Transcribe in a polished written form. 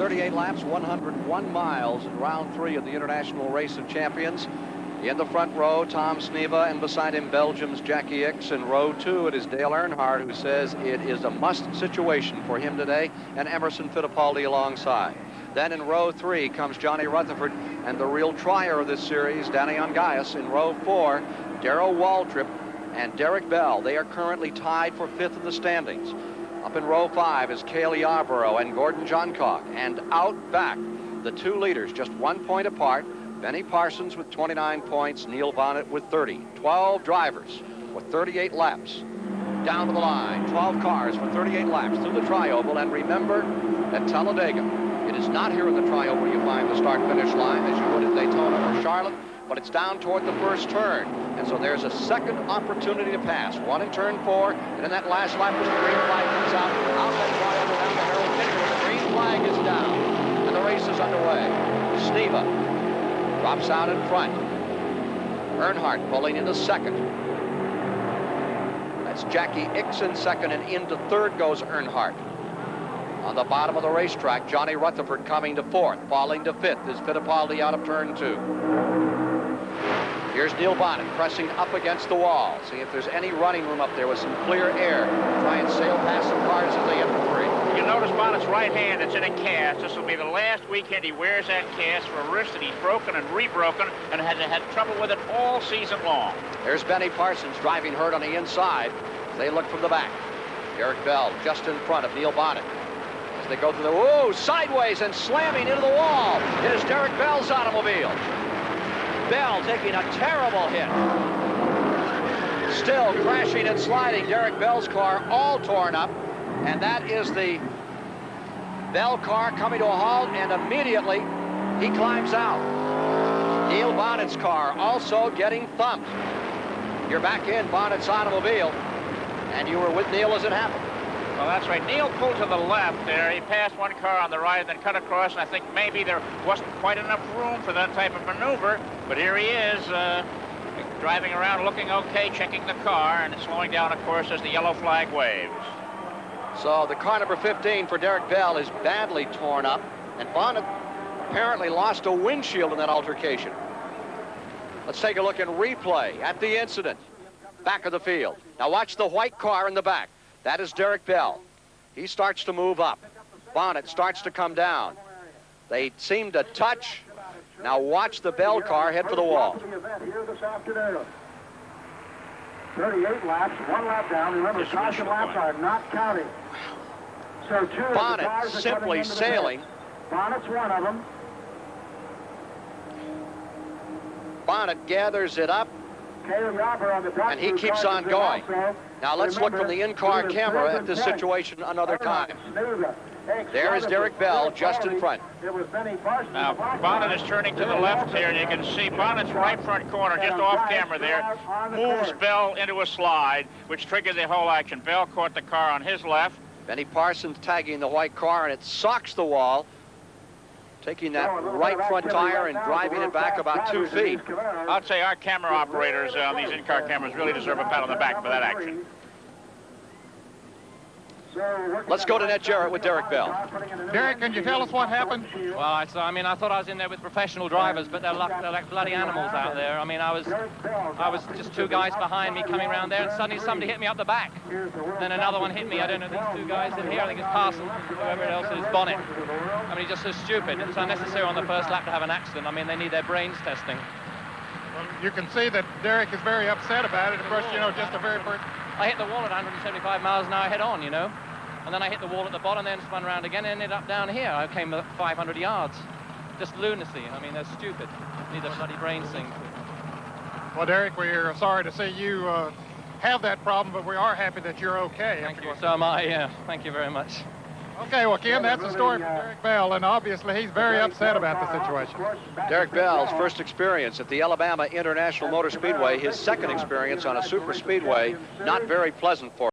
38 laps, 101 miles in round 3 of the International Race of Champions. In the front row, Tom Sneva, and beside him, Belgium's Jackie Ickx. In row 2, it is Dale Earnhardt, who says it is a must situation for him today, and Emerson Fittipaldi alongside. Then in row 3 comes Johnny Rutherford, and the real trier of this series, Danny Ongais. In row 4, Darrell Waltrip and Derek Bell. They are currently tied for 5th in the standings. Up in row 5 is Cale Yarborough and Gordon Johncock. And out back, the 2 leaders, just 1 point apart. Benny Parsons with 29 points, Neil Bonnet with 30. 12 drivers with 38 laps. Down to the line, 12 cars for 38 laps through the tri-oval. And remember, at Talladega, it is not here in the tri-oval you find the start-finish line as you would at Daytona or Charlotte, but it's down toward the first turn. And so there's a second opportunity to pass. One in turn 4, and in that last lap as the green flag comes out that tri-oval down the Harold Kinsler. The green flag is down, and the race is underway. Sneva drops out in front. Earnhardt pulling into second. That's Jackie Ickx in second, and into third goes Earnhardt. On the bottom of the racetrack, Johnny Rutherford coming to 4th. Falling to 5th is Fittipaldi out of turn 2. Here's Neil Bonnet pressing up against the wall. See if there's any running room up there with some clear air. Try and sail past some cars as they get to 3. You'll notice Bonnet's right hand, it's in a cast. This will be the last weekend he wears that cast for a wrist that he's broken and rebroken and has had trouble with it all season long. There's Benny Parsons driving hurt on the inside. They look from the back. Derek Bell just in front of Neil Bonnet. As they go through the, sideways and slamming into the wall. It is Derek Bell's automobile. Bell taking a terrible hit. Still crashing and sliding. Derek Bell's car all torn up. And that is the Bell car coming to a halt, and immediately he climbs out. Neil Bonnet's car also getting thumped. You're back in Bonnet's automobile, and you were with Neil as it happened. Well, that's right. Neil pulled to the left there. He passed one car on the right and then cut across, and I think maybe there wasn't quite enough room for that type of maneuver. But here he is, driving around looking okay, checking the car, and slowing down, of course, as the yellow flag waves. So the car number 15 for Derek Bell is badly torn up, and Bonnet apparently lost a windshield in that altercation. Let's take a look in replay at the incident. Back of the field. Now watch the white car in the back. That is Derek Bell. He starts to move up. Bonnet starts to come down. They seem to touch. Now watch the Bell car head for the wall. 38 laps, 1 lap down. Remember, caution laps are not counted. So Bonnet simply sailing. Bonnet's one of them. Bonnet gathers it up, and he keeps on going. Now let's look from the in-car camera at this situation another time. There is Derek Bell just in front. Now, Bonnet is turning to the left here, and you can see Bonnet's right front corner, just off camera there, moves Bell into a slide, which triggered the whole action. Bell caught the car on his left. Benny Parsons tagging the white car, and it socks the wall, taking that right front tire and driving it back about 2 feet. I'd say our camera operators on these in-car cameras really deserve a pat on the back for that action. Let's go to Ned Jarrett with Derek Bell. Derek, can you tell us what happened? Well, I thought I was in there with professional drivers, but they're like bloody animals out there. I mean, I was just 2 guys behind me coming around there, and suddenly somebody hit me up the back. Then another one hit me. I don't know, these 2 guys in here, I think it's Parsons, whoever else it is, Bonnet. I mean, he's just so stupid. It's unnecessary on the first lap to have an accident. I mean, they need their brains testing. Well, you can see that Derek is very upset about it. Of course, just a very... I hit the wall at 175 miles an hour head on, and then I hit the wall at the bottom, then spun around again and ended up down here. I came 500 yards. Just lunacy. I mean, they're stupid. Need their bloody brains synced. Well, Derek, we're sorry to see you have that problem, but we are happy that you're okay. Thank you. So am I, yeah. Thank you very much. Okay, well, Ken, that's the story for Derek Bell, and obviously he's very upset about the situation. Derek Bell's first experience at the Alabama International Motor Speedway, his second experience on a super speedway, not very pleasant for him.